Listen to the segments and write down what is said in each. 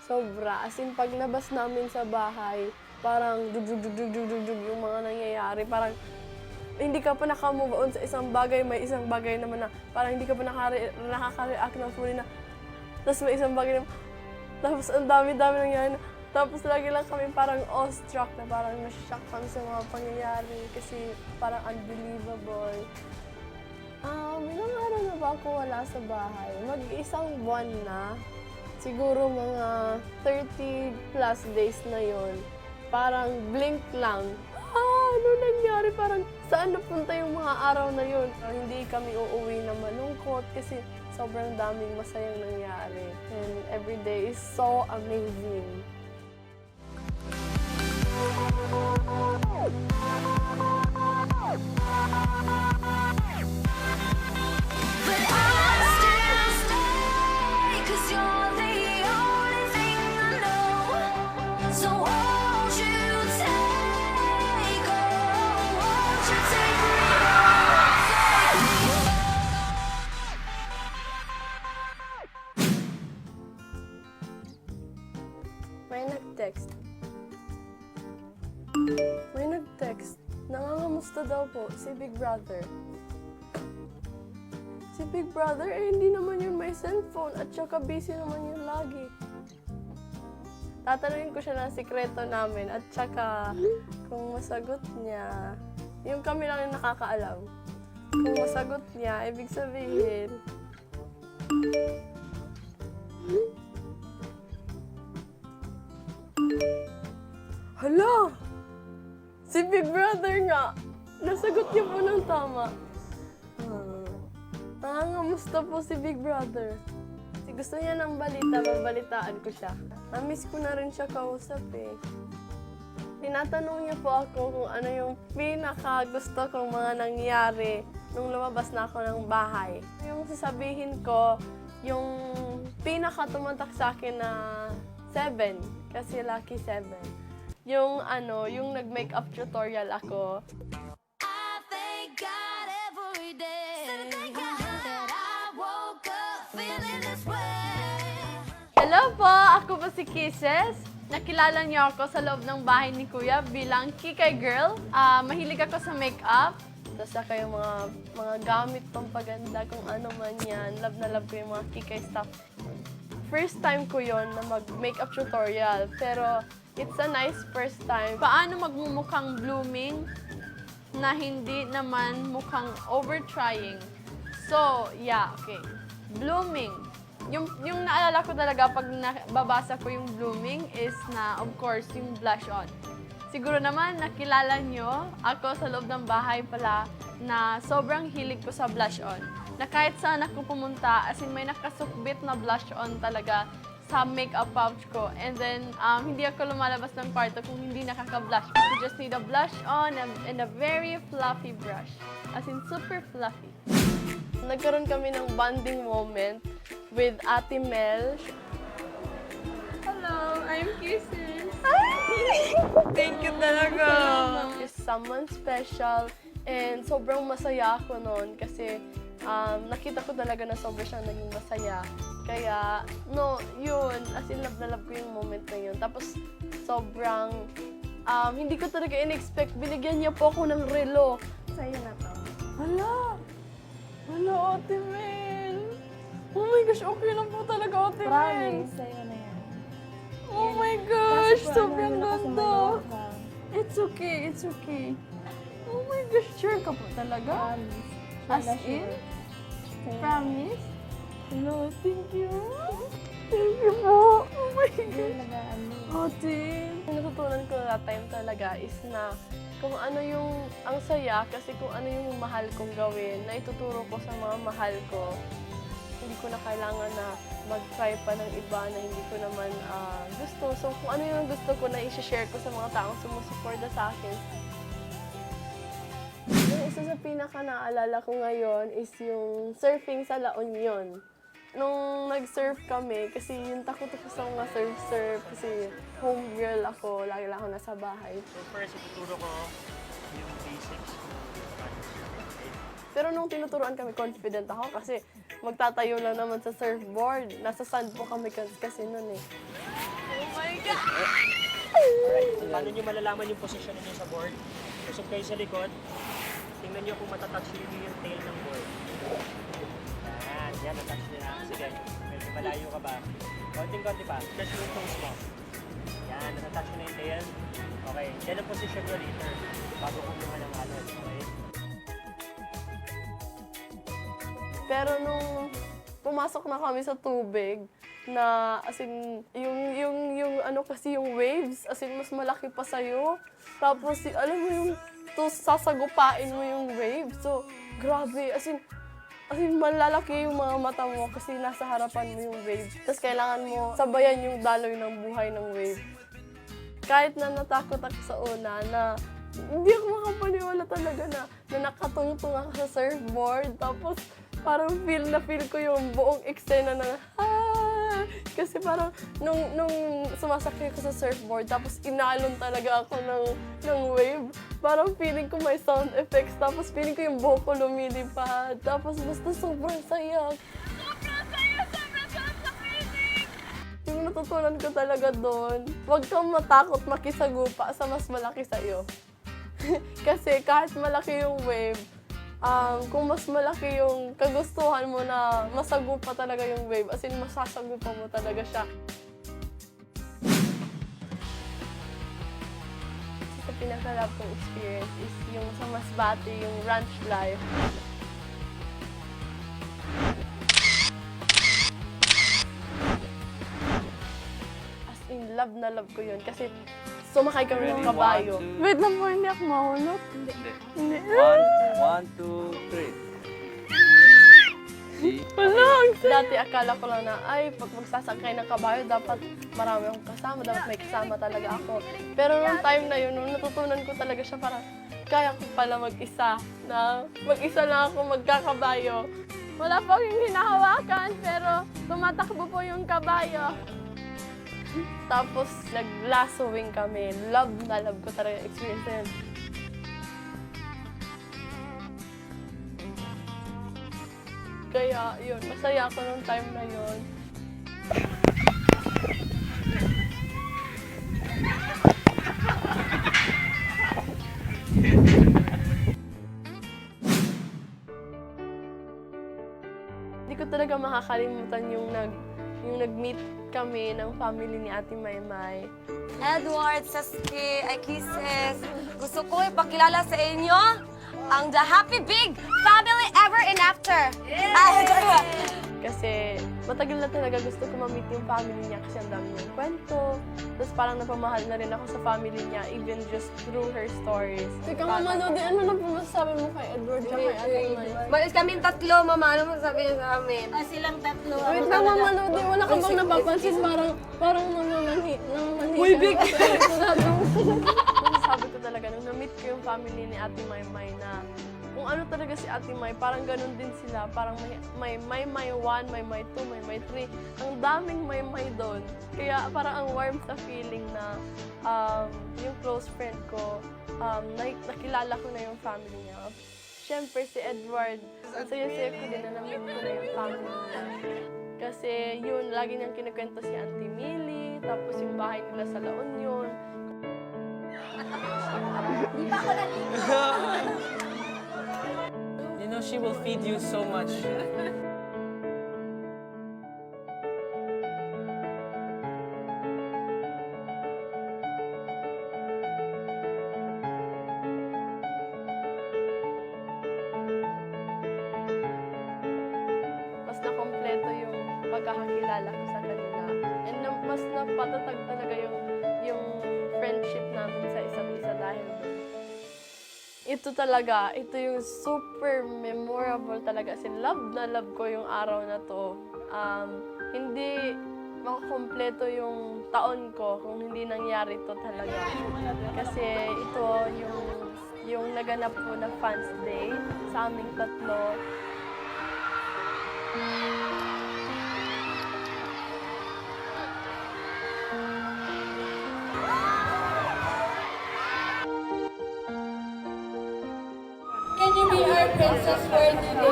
Sobra. As in, paglabas namin sa bahay, parang dug-dug-dug-dug-dug-dug yung mga nangyayari. Parang hindi ka pa naka-move on sa isang bagay, may isang bagay naman na parang hindi ka pa nakaka-react ng fully na tapos may isang bagay na tapos ang dami-dami nangyayari na tapos lagi lang kami parang awestruck na parang na-shock kami sa mga pangyayari kasi parang unbelievable. Ilang araw na ba ako wala sa bahay? Mag-isang buwan na. Siguro mga 30 plus days na yon. Parang blink lang. Ano nangyari? Parang saan napunta yung mga araw na yun? Hindi kami uuwi na malungkot kasi sobrang daming masayang nangyari. And every day is so amazing. But I'll still stay, 'cause you're the only thing I know. So won't you take, oh, won't you take me home, take me May nag-text. May nag-text. Nangangamusta daw po si Big Brother. Si Big Brother, hindi naman yun may cellphone at saka busy naman yun lagi. Tatanungin ko siya ng sikreto namin at saka kung masagot niya, yung kami lang yung nakakaalam. Kung masagot niya, ibig sabihin, hala! Si Big Brother nga! Nasagot niya po ng tama. Nangangamusta po si Big Brother. Kasi gusto niya ng balita, mabalitaan ko siya. Na-miss ko na rin siya kausap eh. Tinatanong niya po ako kung ano yung pinaka-gusto kong mga nangyari nung lumabas na ako ng bahay. Yung sasabihin ko, yung pinaka-tumatak sa akin na 7, kasi lucky 7. Yung yung nag-makeup tutorial ako. I thank God every day that I woke up feeling this way. Hello po! Ako po si Kisses. Nakilala niyo ako sa loob ng bahay ni Kuya bilang Kikay Girl. Mahilig ako sa makeup. Tapos saka yung mga gamit pampaganda, kung ano man yan. Love na love ko yung mga Kikay stuff. First time ko yon na mag-makeup tutorial. Pero it's a nice first time. Paano magmumukhang blooming na hindi naman mukhang over-trying? So, yeah, okay. Blooming. Yung naalala ko talaga pag nababasa ko yung blooming is na, of course, yung blush on. Siguro naman, nakilala nyo ako sa loob ng bahay pala na sobrang hilig ko sa blush on. Na kahit saan ako pumunta, as in may nakasukbit na blush on talaga sa makeup pouch ko. And then, hindi ako lumalabas ng kwarto kung hindi nakaka-blush. You just need a blush on and a very fluffy brush. As in, super fluffy. Nagkaroon kami ng bonding moment with Ate Mel. Hello, I'm Kisses. Thank you talaga! Is someone special and sobrang masaya ako noon kasi nakita ko talaga na sobrang siyang naging masaya. Kaya, yun, as in love na love ko yung moment na yun. Tapos, sobrang, hindi ko talaga in-expect, binigyan niya po ako ng relo. Sa'yo na to. Hala! Hala, Ate Mel! Oh my gosh, okay lang po talaga, Ate Mel! Promise, sa'yo na yan. Oh my gosh, Kaso po, sobrang wala kasi ganda! magawa ka. It's okay, it's okay. Oh my gosh, sure ka po talaga? Promise. As Wala in? sure. Sa'yo. Promise? Hello, thank you. Thank you po. Oh my Hindi gosh. nag-ano. Ate, yung natutunan ko that time talaga is na kung ano yung ang saya kasi kung ano yung mahal kong gawin na ituturo ko sa mga mahal ko. Hindi ko na kailangan na mag-try pa ng iba na hindi ko naman gusto. So kung ano yung gusto ko na i-share ko sa mga taong sumusuporta sa akin. Yung isa sa pinaka-naalala ko ngayon is yung surfing sa La Union. Nung nag-surf kami, kasi yung takot ako sa mga surf-surf, kasi homegirl ako, lagi lang ako nasa bahay. So first, ituturo ko yung basics. Pero nung tinuturuan kami, confident ako kasi magtatayo lang naman sa surfboard. Nasa sand po kami kasi nun eh. Alright, paano nyo malalaman yung position niyo sa board? Kusog kayo sa likod. Tingnan nyo kung matatouch niyo yung tail ng board. Yan, natouch nyo na. Sige, medyo malayo ka ba? Konting-konti pa. Touch mo yung toes mo. Yan, natatouch mo na yung tail. Okay, yan ang position nyo later. Bago kumuha ng alon. Okay? Pero nung pumasok na kami sa tubig, na as in, yung ano kasi yung waves, as in mas malaki pa sa'yo. Tapos alam mo yung sasagupain mo yung wave. So, grabe, as in malalaki yung mga mata mo kasi nasa harapan mo yung wave. Tapos kailangan mo sabayan yung daloy ng buhay ng wave. Kahit na natakot ako sa una na hindi ako makapaniwala talaga na nakatungtong ako sa surfboard. Tapos parang feel ko yung buong eksena na kasi parang nung sumasakay ako sa surfboard, tapos inalon talaga ako ng wave. Parang feeling ko may sound effects, tapos feeling ko yung buhok ko lumilipad. Tapos basta sobrang saya. Sobrang saya sa feeling! Yung natutunan ko talaga doon, huwag kang matakot makisagupa sa mas malaki sa'yo. Kasi kahit malaki yung wave, kung mas malaki yung kagustuhan mo na masagupa talaga yung wave, as in masasagupa mo talaga siya. Sa pinaka-love kong experience is yung sa Masbate, yung ranch life. As in, love na love ko yun kasi sumakay kami ng kabayo. Wait lang po, hindi ako mahulog. Hindi. 1, 2, 3. See? Dati akala ko lang na, ay, pag magsasakay ng kabayo, dapat marami akong kasama, dapat may kasama talaga ako. Pero nung time na yun, nung natutunan ko talaga siya, parang kaya ko pala mag-isa, na mag-isa lang ako magkakabayo. Wala po yung hinahawakan, pero tumatakbo po yung kabayo. Tapos nag-lassoing kami. Love na love ko talaga yung experience na yun. Kaya yun, masaya ako nung time na yun. Hindi ko talaga makakalimutan yung nag-meet kami ng family ni Ate Maymay. Edward, Sasuke, ay kisses. Gusto ko ipakilala sa inyo ang The Happy Big Family Ever and After. Kasi matagal na talaga gusto ko ma-meet yung family niya kasi ang dami niyang kwento. Tapos parang napamahal na rin ako sa family niya even just through her stories. Teka, Mama Lodi, ano na po masasabi mo kay Edward at kay Ate May? Malis kaming tatlo, Mama. Ano mo sabi niyo sa amin? Silang tatlo. Wait lang, Mama Lodi, wala ka bang napapansin? Parang nanganganhi. Uy, big! Sabi ko talaga, nung na-meet ko yung family ni Ate Maymay na kung ano talaga si Ate May, parang ganun din sila. Parang may 1, may 2, may 3. Ang daming may doon. Kaya parang ang warm sa feeling na yung close friend ko, nakilala ko na yung family niya. Siyempre si Edward, ang saya-saya ko din na na-meet ko na yung family niya. Kasi yun, lagi niyang kinukwento si Auntie Millie, tapos yung bahay nila sa La Union. Di ba ako nalito? You know, she will feed you so much. Mas nakompleto yung pagkakakilala ko sa kanila. And mas napatatag talaga yung friendship namin sa isa't isa dahil doon. Ito yung super memorable talaga. Kasi love na love ko yung araw na to. Hindi makakompleto yung taon ko kung hindi nangyari to talaga. Kasi ito yung naganap ko na Fans Day sa aming tatlo. Can you be our princess for today?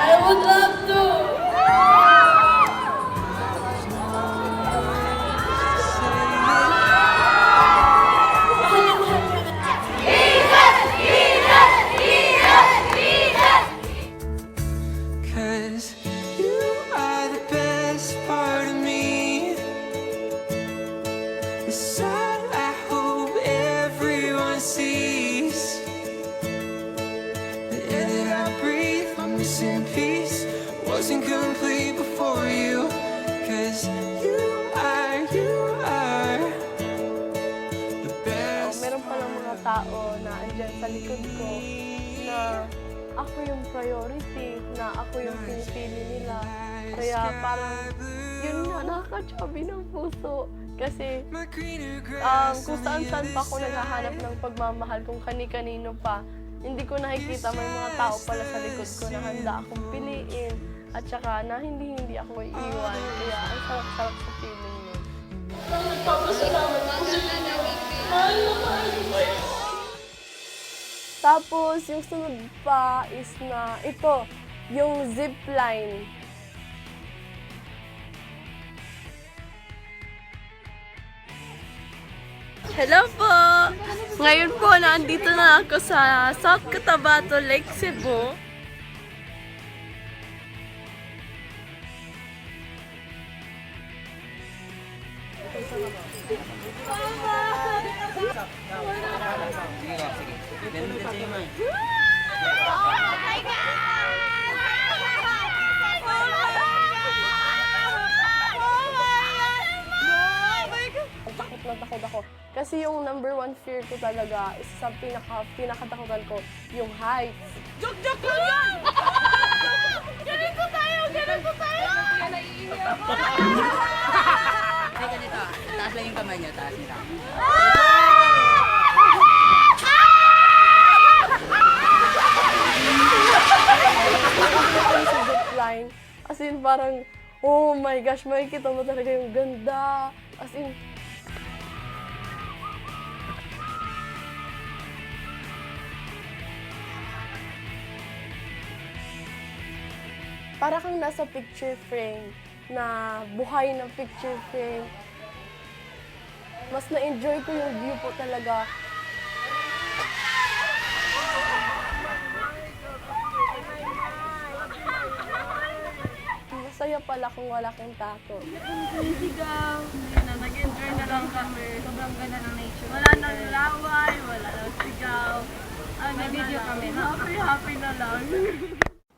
I would love to. wasn't complete before you. 'Cause you are the best. Meron palang mga tao na andyan sa likod ko na ako yung priority, na ako yung pinipili nila. Kaya parang yun nga, nakaka-chubby ng puso. Kasi kung saan-saan pa ako naghahanap ng pagmamahal, kung kani-kanino pa, hindi ko nakikita may mga tao pala sa likod ko na handa akong piliin at saka na hindi ako iiwan. Kaya ang sarap-sarap sa feeling nun. Tapos yung sunod pa is na ito, yung zipline. Hello po! Ngayon po, nandito na ako sa South Cotabato, Lake Cebu. Takot ako. Kasi yung number one fear ko talaga is sa pinakatakutan ko, yung heights. Joke lang yan! Ganito tayo! Hindi ganito. Taas lang yung kamay niyo. Taas nila. Sa zipline, as in parang, oh my gosh, makikita mo talaga yung ganda. As in, para kang nasa picture frame, na buhay ng picture frame. Mas na-enjoy ko yung view po talaga. Masaya pala kung wala kang takot. Sigaw, nag-enjoy na lang kami. Sobrang ganda ng nature. Wala nang laway, wala nang sigaw. Nag-video kami. Happy na lang.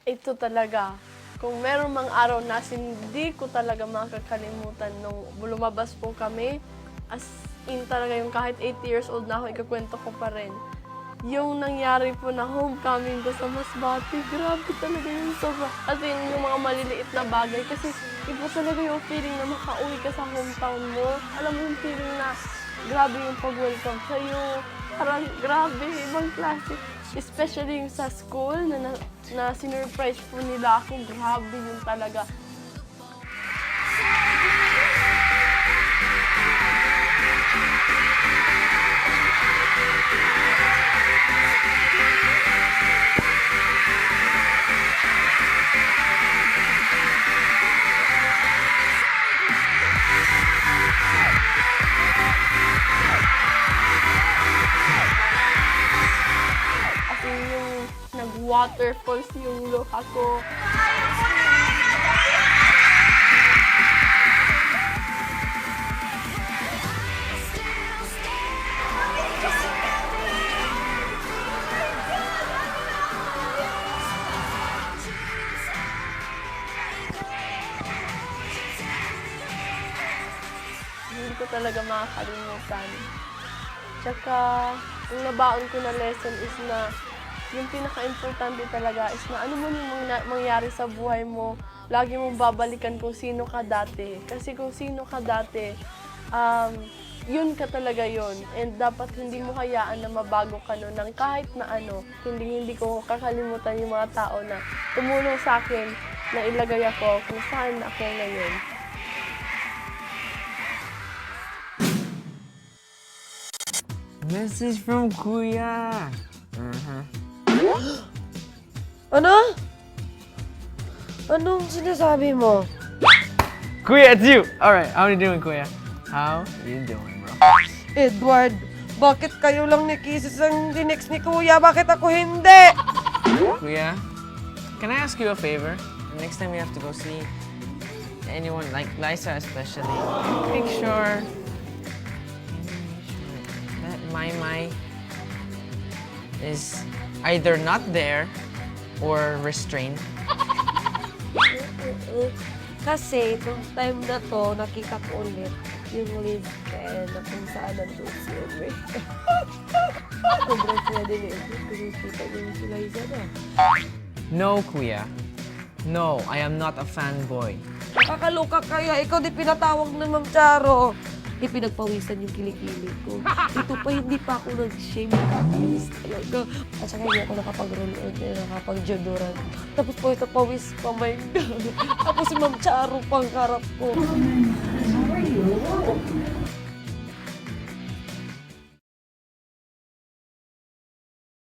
Ito talaga, kung meron mang araw na hindi ko talaga makakalimutan nung lumabas po kami, as in talaga yung kahit 8 years old na ako, ikakwento ko pa rin. Yung nangyari po na homecoming ko sa Masbate, grabe talaga yung sobra. As in, yung mga maliliit na bagay. Kasi iba talaga yung feeling na makauwi ka sa hometown mo. Alam mo yung feeling na grabe yung pag-welcome sa'yo. Parang grabe, ibang klase. Especially yung sa school na sinurprise po nila ako. Grabe yun talaga. Nag-waterfalls yung luha ko. Hindi ko talaga makakalimutan. Tsaka, yung nabaon ko na lesson is na yung pinaka-importante talaga is na ano man yung mangyari sa buhay mo, lagi mong babalikan kung sino ka dati. Kasi kung sino ka dati, yun ka talaga yun. And dapat hindi mo hayaan na mabago ka nun ng kahit na ano. Hindi ko kakalimutan yung mga tao na tumulong sa akin na ilagay ako kung saan ako ngayon. Message from Kuya. Ano? Anong sinasabi mo? Kuya, it's you. All right, how you doing, Kuya? How you doing, bro? Edward, bakit kayo lang ni Kisses ang dinex ni Kuya? Bakit ako hindi? Kuya, can I ask you a favor? Next time we have to go see anyone, like Liza especially, make sure that Mai is either not there or restrained. Kasi, itong time na to, nakita ko ulit yung Liz Ken na kung saan nandun si Eme. Sobrang siya din eh. Kasi kita niyo si Liza na. No, Kuya. No, I am not a fanboy. Nakakaloka kaya. Ikaw di pinatawag ng Ma'am Charo. Di pinagpawisan yung kilikili ko. Ito pa, hindi pa ako nag-shame. Nakakawis talaga. At saka hindi ako nakapag-roll on, nakapag-jodoran. Tapos po ito pawis pa, my God. Tapos si Ma'am Charo pang harap ko. How are you?